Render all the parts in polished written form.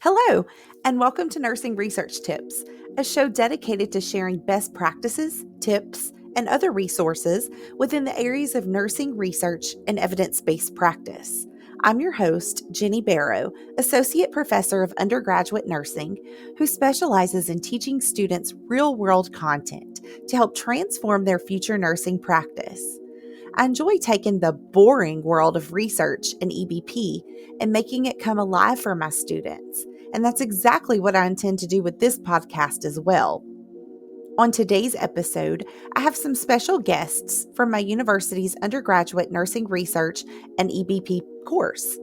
Hello, and welcome to Nursing Research Tips, a show dedicated to sharing best practices, tips, and other resources within the areas of nursing research and evidence-based practice. I'm your host, Jenny Barrow, Associate Professor of Undergraduate Nursing, who specializes in teaching students real-world content to help transform their future nursing practice. I enjoy taking the boring world of research and EBP and making it come alive for my students. And that's exactly what I intend to do with this podcast as well. On today's episode, I have some special guests from my university's undergraduate nursing research and EBP course.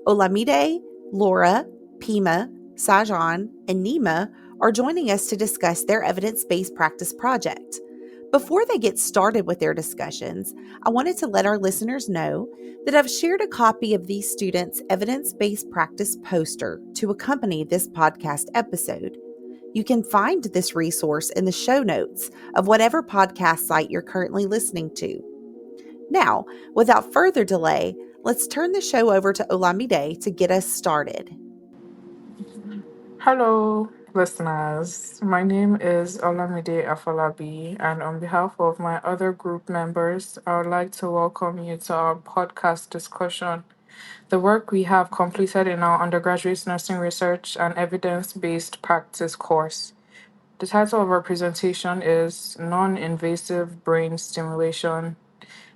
Olamide, Laura, Pema, Sijan, and Neema are joining us to discuss their evidence-based practice project. Before they get started with their discussions, I wanted to let our listeners know that I've shared a copy of these students' evidence-based practice poster to accompany this podcast episode. You can find this resource in the show notes of whatever podcast site you're currently listening to. Now, without further delay, let's turn the show over to Olamide to get us started. Hello, listeners. My name is Olamide Afolabi, and on behalf of my other group members, I would like to welcome you to our podcast discussion. The work we have completed in our undergraduate nursing research and evidence based practice course. The title of our presentation is Non-Invasive Brain Stimulation,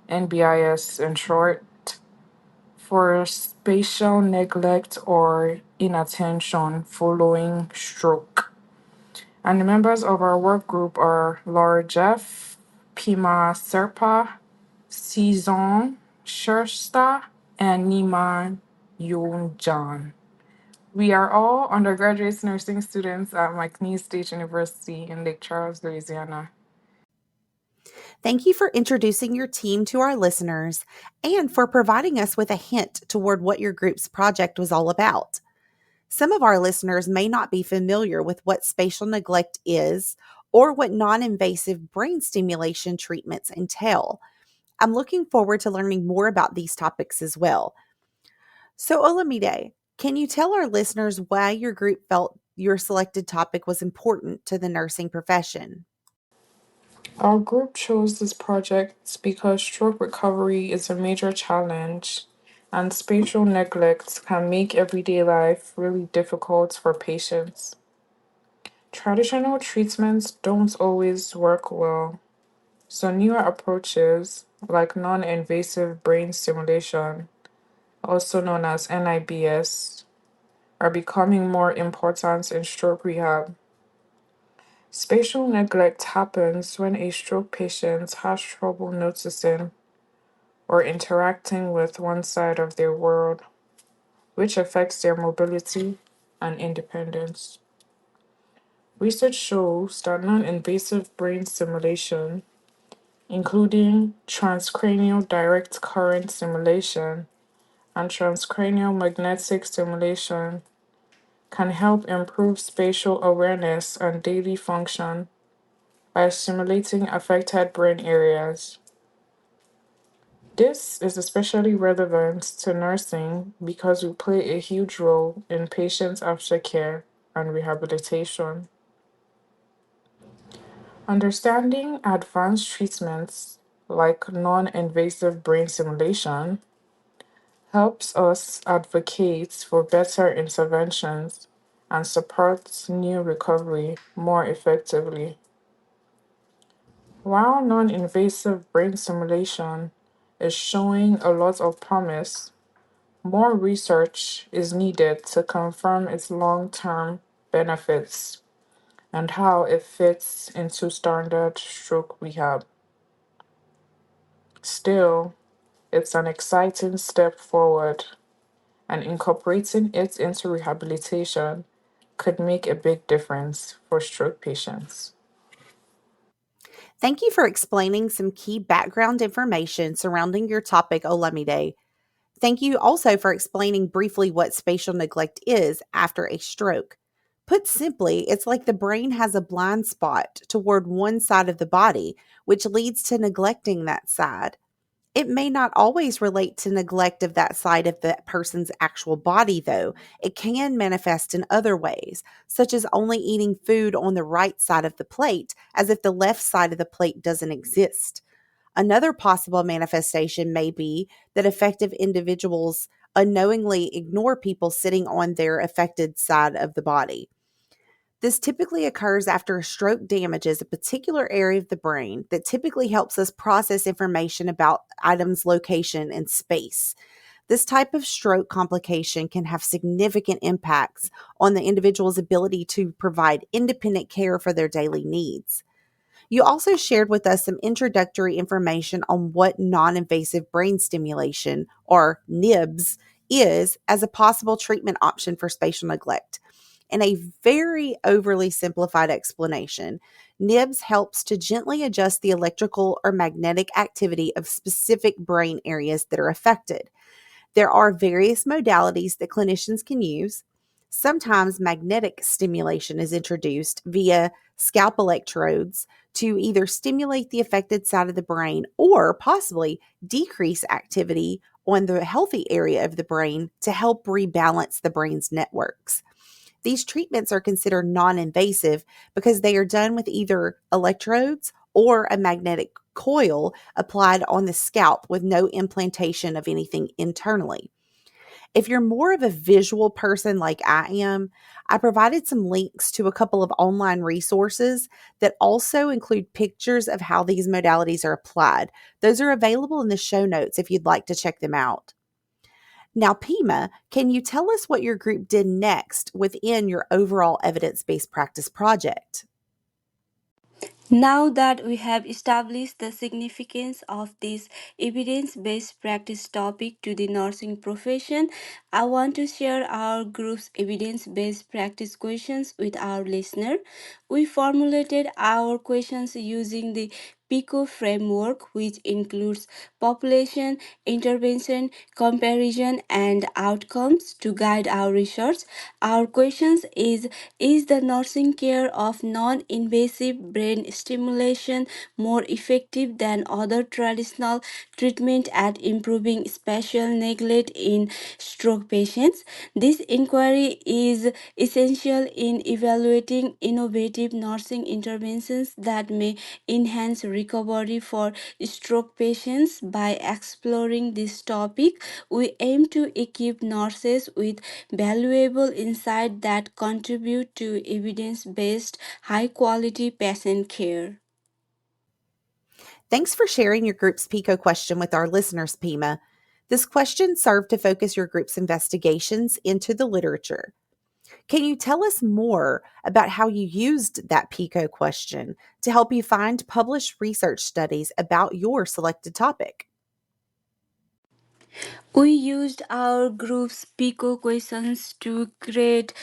NBIS in short, for spatial neglect or inattention following stroke. And the members of our work group are Laura Jeff, Pema Sherpa, Sijan Shrestha, and Neema Yonjan. We are all undergraduate nursing students at McNeese State University in Lake Charles, Louisiana. Thank you for introducing your team to our listeners and for providing us with a hint toward what your group's project was all about. Some of our listeners may not be familiar with what spatial neglect is or what non-invasive brain stimulation treatments entail. I'm looking forward to learning more about these topics as well. So, Olamide, can you tell our listeners why your group felt your selected topic was important to the nursing profession? Our group chose this project because stroke recovery is a major challenge, and spatial neglect can make everyday life really difficult for patients. Traditional treatments don't always work well, so newer approaches like non invasive brain stimulation, also known as NIBS, are becoming more important in stroke rehab. Spatial neglect happens when a stroke patient has trouble noticing or interacting with one side of their world, which affects their mobility and independence. Research shows that non invasive brain stimulation, including transcranial direct current stimulation and transcranial magnetic stimulation, can help improve spatial awareness and daily function by stimulating affected brain areas. This is especially relevant to nursing because we play a huge role in patient aftercare and rehabilitation. Understanding advanced treatments like non invasive brain stimulation helps us advocate for better interventions and support new recovery more effectively. While non invasive brain stimulation is showing a lot of promise, more research is needed to confirm its long term benefits and how it fits into standard stroke rehab. Still, it's an exciting step forward, and incorporating it into rehabilitation could make a big difference for stroke patients. Thank you for explaining some key background information surrounding your topic, Olamide. Thank you also for explaining briefly what spatial neglect is after a stroke. Put simply, it's like the brain has a blind spot toward one side of the body, which leads to neglecting that side. It may not always relate to neglect of that side of the person's actual body, though. It can manifest in other ways, such as only eating food on the right side of the plate, as if the left side of the plate doesn't exist. Another possible manifestation may be that affective individuals unknowingly ignore people sitting on their affected side of the body. This typically occurs after a stroke damages a particular area of the brain that typically helps us process information about items' location and space. This type of stroke complication can have significant impacts on the individual's ability to provide independent care for their daily needs. You also shared with us some introductory information on what non invasive brain stimulation, or NIBS, is as a possible treatment option for spatial neglect. In a very overly simplified explanation, NIBS helps to gently adjust the electrical or magnetic activity of specific brain areas that are affected. There are various modalities that clinicians can use. Sometimes magnetic stimulation is introduced via scalp electrodes to either stimulate the affected side of the brain or possibly decrease activity on the healthy area of the brain to help rebalance the brain's networks. These treatments are considered non invasive because they are done with either electrodes or a magnetic coil applied on the scalp with no implantation of anything internally. If you're more of a visual person like I am, I provided some links to a couple of online resources that also include pictures of how these modalities are applied. Those are available in the show notes if you'd like to check them out. Now, Pima, can you tell us what your group did next within your overall evidence based practice project? Now that we have established the significance of this evidence based practice topic to the nursing profession, I want to share our group's evidence based practice questions with our listener. We formulated our questions using the PICO framework, which includes population, intervention, comparison, and outcomes to guide our research. Our questions is the nursing care of non invasive brain stimulation more effective than other traditional treatment at improving spatial neglect in stroke patients? This inquiry is essential in evaluating innovative nursing interventions that may enhance recovery for stroke patients. By exploring this topic, we aim to equip nurses with valuable insight that contribute to evidence based, high quality patient care. Thanks for sharing your group's PICO question with our listeners, Pima. This question served to focus your group's investigations into the literature. Can you tell us more about how you used that PICO question to help you find published research studies about your selected topic? We used our group's PICO questions to create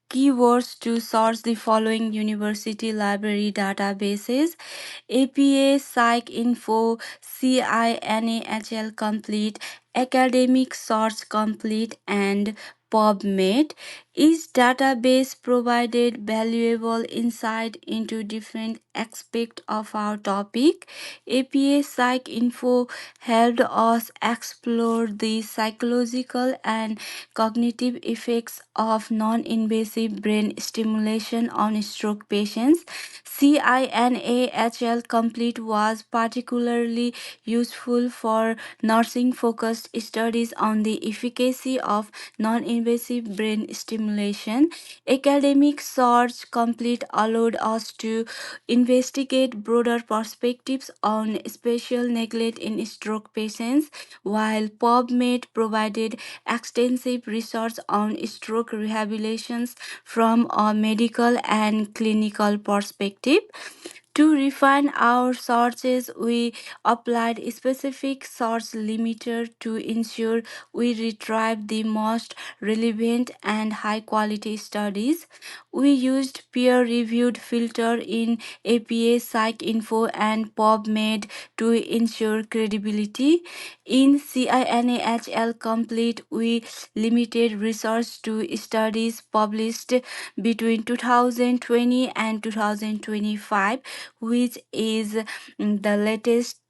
keywords to search the following university library databases: APA, Psych Info, CINAHL Complete, Academic Search Complete, and PubMed. Each database provided valuable insight into different aspects of our topic. APA Psych Info helped us explore the psychological and cognitive effects of non invasive brain stimulation on stroke patients. CINAHL Complete was particularly useful for nursing focused studies on the efficacy of non invasive brain stimulation. Academic Search Complete allowed us to investigate broader perspectives on spatial neglect in stroke patients, while PubMed provided extensive research on stroke rehabilitations from a medical and clinical perspective. To refine our searches, we applied a specific search limiter to ensure we retrieved the most relevant and high quality studies. We used peer reviewed filter in APA, PsycInfo, and PubMed to ensure credibility. In CINAHL Complete, we limited research to studies published between 2020 and 2025, which is the latest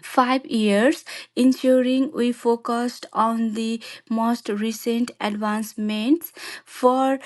5 years, ensuring we focused on the most recent advancements. For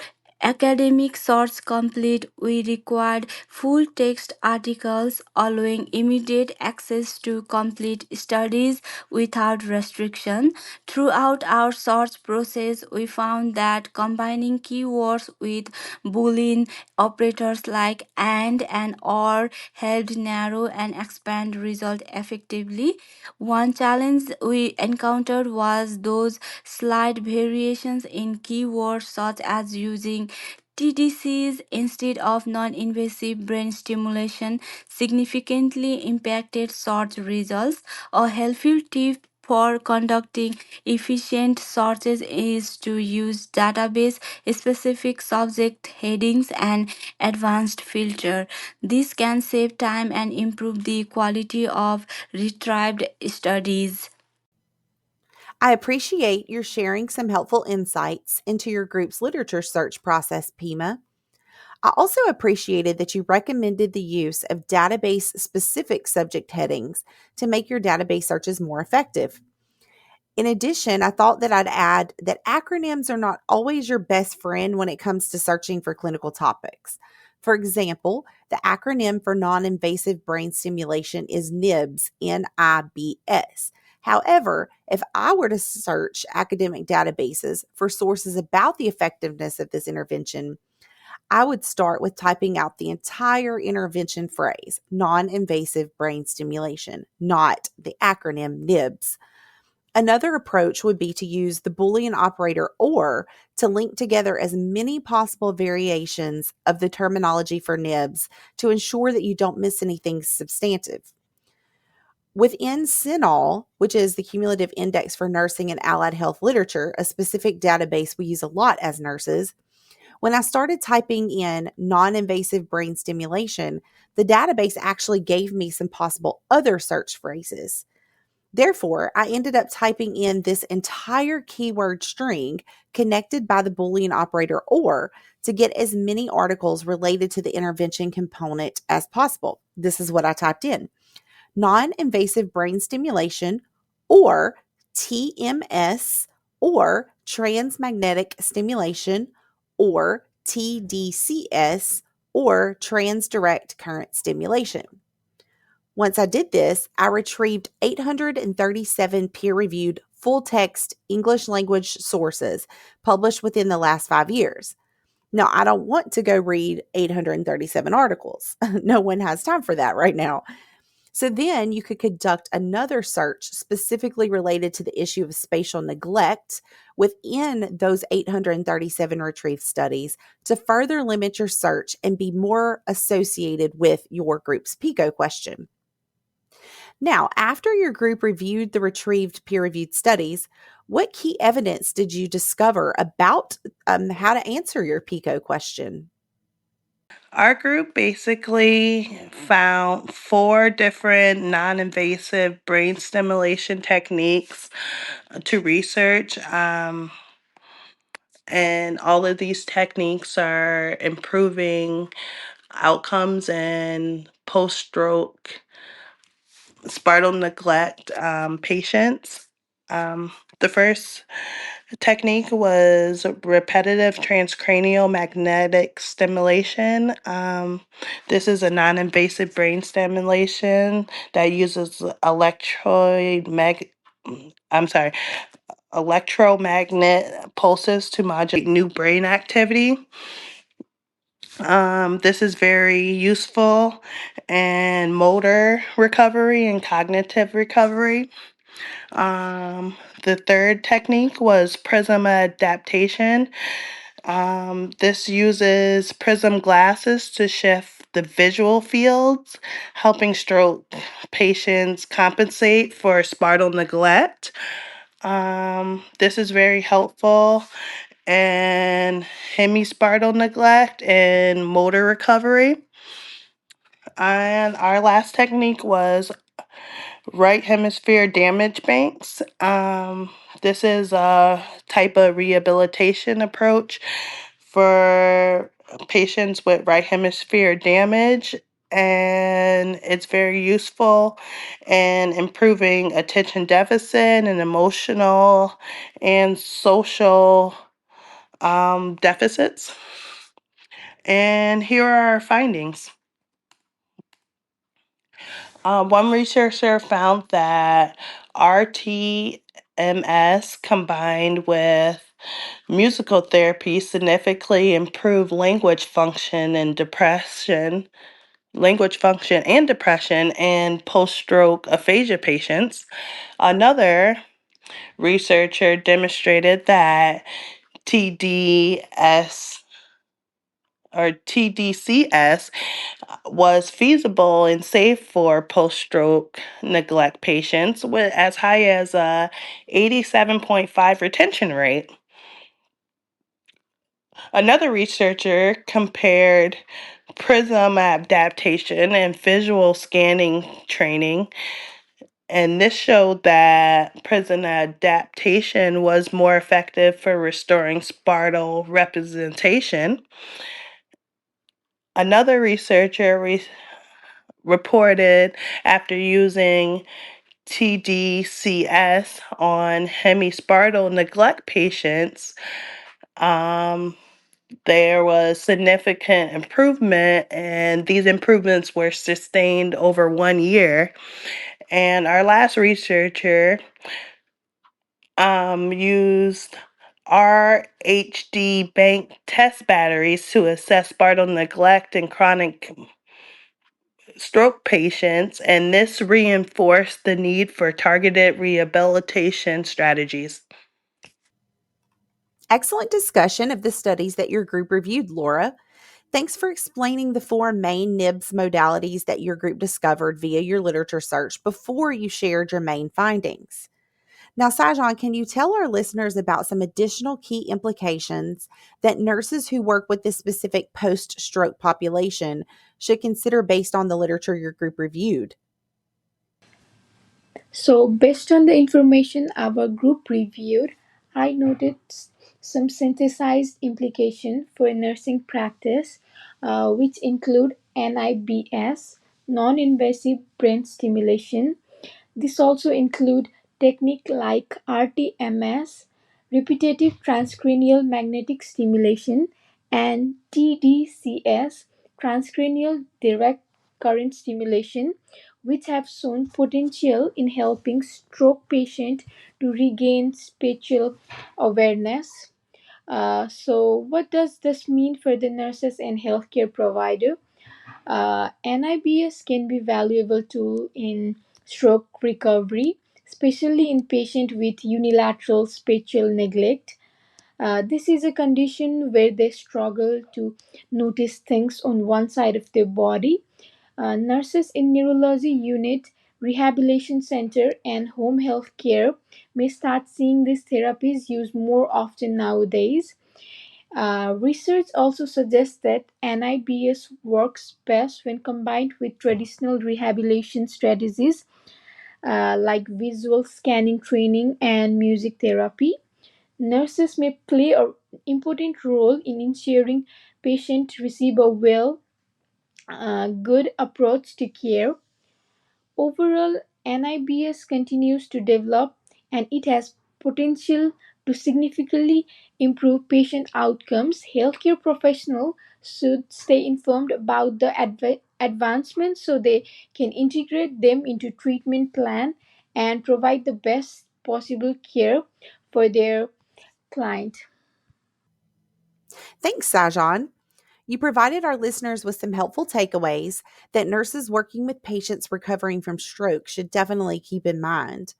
academic source complete, we required full text articles allowing immediate access to complete studies without restriction. Throughout our search process, we found that combining keywords with Boolean operators like and or helped narrow and expand result effectively. One challenge we encountered was those slight variations in keywords such as using TDCs instead of non-invasive brain stimulation significantly impacted search results. A helpful tip for conducting efficient searches is to use database specific subject headings and advanced filter. This can save time and improve the quality of retrieved studies. I appreciate your sharing some helpful insights into your group's literature search process, Pema. I also appreciated that you recommended the use of database specific subject headings to make your database searches more effective. In addition, I thought that I'd add that acronyms are not always your best friend when it comes to searching for clinical topics. For example, the acronym for non invasive brain stimulation is NIBS, NIBS. However, if I were to search academic databases for sources about the effectiveness of this intervention, I would start with typing out the entire intervention phrase, non invasive brain stimulation, not the acronym NIBS. Another approach would be to use the Boolean operator or to link together as many possible variations of the terminology for NIBS to ensure that you don't miss anything substantive. Within CINAHL, which is the Cumulative Index for Nursing and Allied Health Literature, a specific database we use a lot as nurses, when I started typing in non invasive brain stimulation, the database actually gave me some possible other search phrases. Therefore, I ended up typing in this entire keyword string connected by the Boolean operator or to get as many articles related to the intervention component as possible. This is what I typed in: non invasive brain stimulation or TMS or transmagnetic stimulation or TDCS or transdirect current stimulation. Once I did this, I retrieved 837 peer reviewed full text English language sources published within the last 5 years. Now, I don't want to go read 837 articles. No one has time for that right now. So then you could conduct another search specifically related to the issue of spatial neglect within those 837 retrieved studies to further limit your search and be more associated with your group's PICO question. Now, after your group reviewed the retrieved peer reviewed studies, what key evidence did you discover about how to answer your PICO question? Our group basically found four different non invasive brain stimulation techniques to research. And all of these techniques are improving outcomes in post stroke spinal neglect patients. The first technique was repetitive transcranial magnetic stimulation. This is a non-invasive brain stimulation that uses I'm sorry, electromagnet pulses to modulate new brain activity. This is very useful in motor recovery and cognitive recovery. The third technique was prism adaptation. This uses prism glasses to shift the visual fields, helping stroke patients compensate for spinal neglect. This is very helpful in hemispinal neglect and motor recovery. And our last technique was right hemisphere damage banks. This is a type of rehabilitation approach for patients with right hemisphere damage. and it's very useful in improving attention deficit and emotional and social deficits. And here are our findings. One researcher found that RTMS combined with musical therapy significantly improved language function and depression in post-stroke aphasia patients. Another researcher demonstrated that TDS or TDCS was feasible and safe for post-stroke neglect patients with as high as a 87.5 retention rate. Another researcher compared prism adaptation and visual scanning training, and this showed that prism adaptation was more effective for restoring spatial representation. Another researcher reported after using TDCS on hemispatial neglect patients, there was significant improvement, and these improvements were sustained over 1 year. And our last researcher used RHD bank test batteries to assess spinal neglect in chronic stroke patients, and this reinforced the need for targeted rehabilitation strategies. Excellent discussion of the studies that your group reviewed, Laura. Thanks for explaining the four main NIBS modalities that your group discovered via your literature search before you shared your main findings. Now, Sijan, can you tell our listeners about some additional key implications that nurses who work with this specific post stroke population should consider based on the literature your group reviewed? So, based on the information our group reviewed, I noted some synthesized implications for nursing practice, which include NIBS, non-invasive brain stimulation. This also include technique like RTMS, repetitive transcranial magnetic stimulation, and TDCS, transcranial direct current stimulation, which have shown potential in helping stroke patients to regain spatial awareness. So, what does this mean for the nurses and healthcare provider? NIBS can be valuable tool in stroke recovery, especially in patients with unilateral spatial neglect. This is a condition where they struggle to notice things on one side of their body. Nurses in neurology unit, rehabilitation center, and home health care may start seeing these therapies used more often nowadays. Research also suggests that NIBS works best when combined with traditional rehabilitation strategies like visual scanning training and music therapy. Nurses may play an important role in ensuring patients receive a good approach to care. Overall, NIBS continues to develop and it has potential to significantly improve patient outcomes. Healthcare professionals should stay informed about the advancements so they can integrate them into treatment plan and provide the best possible care for their client. Thanks, Sajan. You provided our listeners with some helpful takeaways that nurses working with patients recovering from stroke should definitely keep in mind.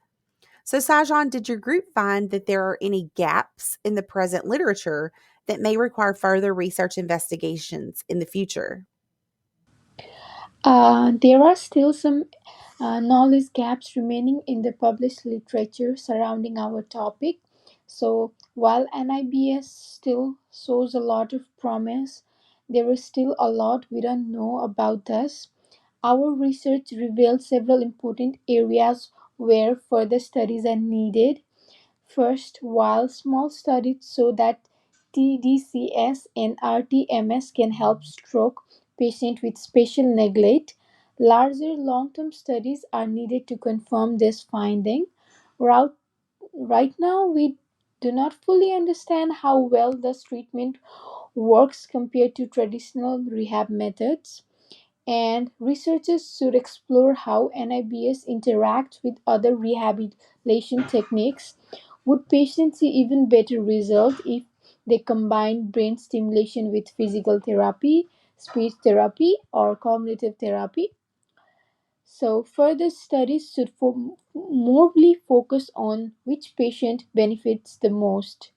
So, Sajan, did your group find that there are any gaps in the present literature that may require further research investigations in the future? There are still some knowledge gaps remaining in the published literature surrounding our topic. So, while NIBS still shows a lot of promise, there is still a lot we don't know about this. Our research revealed several important areas where further studies are needed. First, while small studies show that TDCS and RTMS can help stroke patients with spatial neglect. Larger long term studies are needed to confirm this finding. Right, right now, we do not fully understand how well this treatment works compared to traditional rehab methods, and researchers should explore how NIBS interacts with other rehabilitation techniques. Would patients see even better results if they combine brain stimulation with physical therapy, speech therapy, or cognitive therapy? So, further studies should morely focus on which patient benefits the most.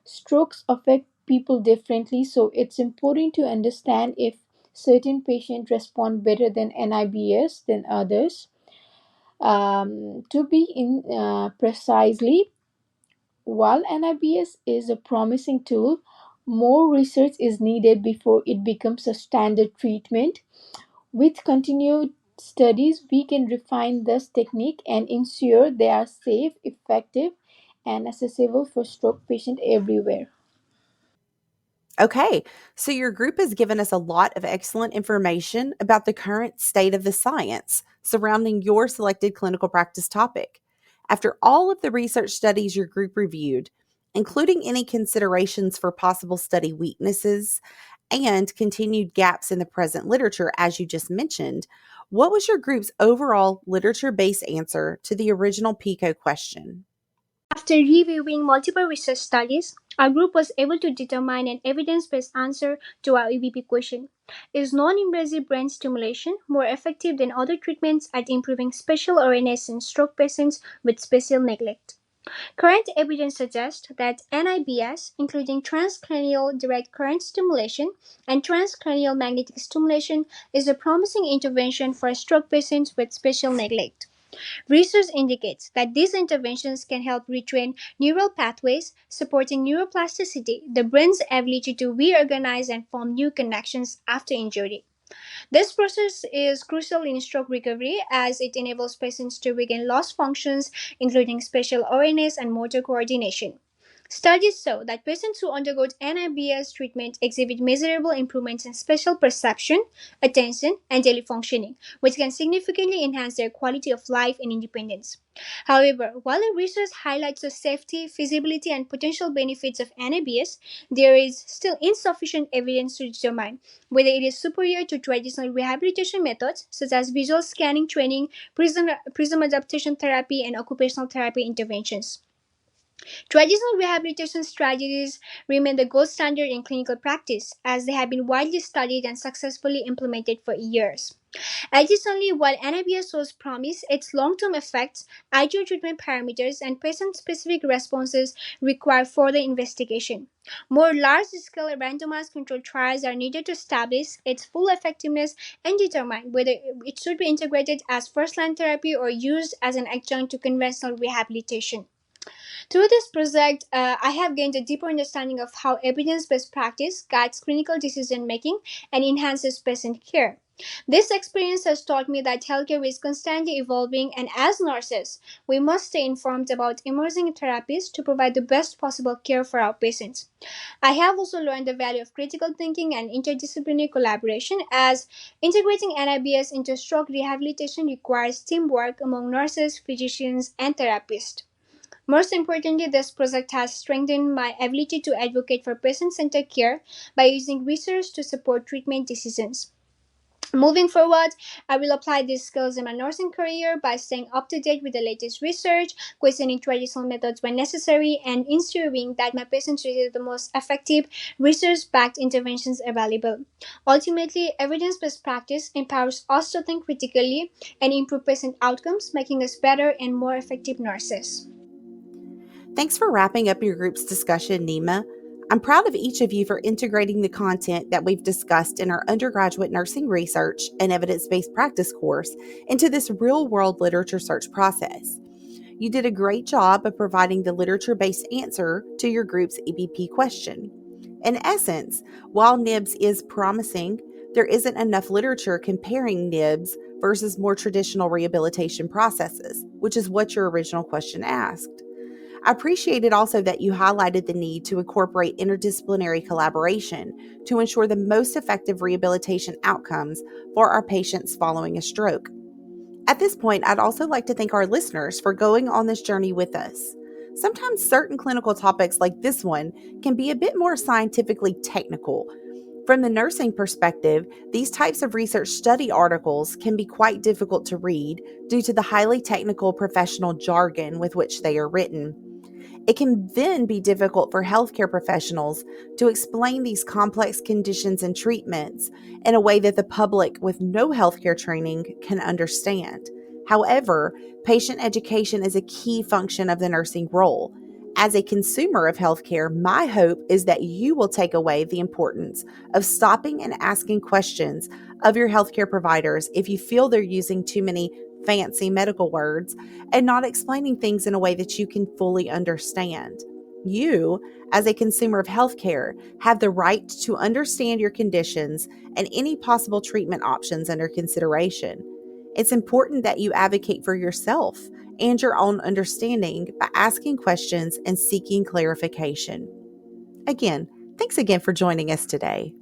Strokes affect people differently, so it's important to understand if certain patients respond better than NIBS than others. To be in precisely, while NIBS is a promising tool, more research is needed before it becomes a standard treatment. With continued studies, we can refine this technique and ensure they are safe, effective, and accessible for stroke patients everywhere. Okay, so your group has given us a lot of excellent information about the current state of the science surrounding your selected clinical practice topic. After all of the research studies your group reviewed, including any considerations for possible study weaknesses and continued gaps in the present literature, as you just mentioned, what was your group's overall literature based answer to the original PICO question? After reviewing multiple research studies, our group was able to determine an evidence-based answer to our EBP question. Is non-invasive brain stimulation more effective than other treatments at improving spatial awareness in stroke patients with spatial neglect? Current evidence suggests that NIBS, including transcranial direct current stimulation and transcranial magnetic stimulation, is a promising intervention for stroke patients with spatial neglect. Research indicates that these interventions can help retrain neural pathways, supporting neuroplasticity, the brain's ability to reorganize and form new connections after injury. This process is crucial in stroke recovery as it enables patients to regain lost functions, including spatial awareness and motor coordination. Studies show that patients who undergo NIBS treatment exhibit measurable improvements in spatial perception, attention, and daily functioning, which can significantly enhance their quality of life and independence. However, while the research highlights the safety, feasibility, and potential benefits of NIBS, there is still insufficient evidence to determine whether it is superior to traditional rehabilitation methods such as visual scanning training, prism adaptation therapy, and occupational therapy interventions. Traditional rehabilitation strategies remain the gold standard in clinical practice as they have been widely studied and successfully implemented for years. Additionally, while NIBS shows promise, its long-term effects, ideal treatment parameters, and patient-specific responses require further investigation. More large-scale randomized controlled trials are needed to establish its full effectiveness and determine whether it should be integrated as first-line therapy or used as an adjunct to conventional rehabilitation. Through this project, I have gained a deeper understanding of how evidence based practice guides clinical decision making and enhances patient care. This experience has taught me that healthcare is constantly evolving, and as nurses, we must stay informed about emerging therapies to provide the best possible care for our patients. I have also learned the value of critical thinking and interdisciplinary collaboration as integrating NIBS into stroke rehabilitation requires teamwork among nurses, physicians, and therapists. Most importantly, this project has strengthened my ability to advocate for patient-centered care by using research to support treatment decisions. Moving forward, I will apply these skills in my nursing career by staying up to date with the latest research, questioning traditional methods when necessary, and ensuring that my patients receive the most effective, research-backed interventions available. Ultimately, evidence-based practice empowers us to think critically and improve patient outcomes, making us better and more effective nurses. Thanks for wrapping up your group's discussion, Neema. I'm proud of each of you for integrating the content that we've discussed in our undergraduate nursing research and evidence based practice course into this real world literature search process. You did a great job of providing the literature based answer to your group's EBP question. In essence, while NIBS is promising, there isn't enough literature comparing NIBS versus more traditional rehabilitation processes, which is what your original question asked. I appreciated also that you highlighted the need to incorporate interdisciplinary collaboration to ensure the most effective rehabilitation outcomes for our patients following a stroke. At this point, I'd also like to thank our listeners for going on this journey with us. Sometimes certain clinical topics like this one can be a bit more scientifically technical. From the nursing perspective, these types of research study articles can be quite difficult to read due to the highly technical professional jargon with which they are written. It can then be difficult for healthcare professionals to explain these complex conditions and treatments in a way that the public with no healthcare training can understand. However, patient education is a key function of the nursing role. As a consumer of healthcare, my hope is that you will take away the importance of stopping and asking questions of your healthcare providers if you feel they're using too many fancy medical words and not explaining things in a way that you can fully understand. You, as a consumer of healthcare, have the right to understand your conditions and any possible treatment options under consideration. It's important that you advocate for yourself and your own understanding by asking questions and seeking clarification. Again, thanks again for joining us today.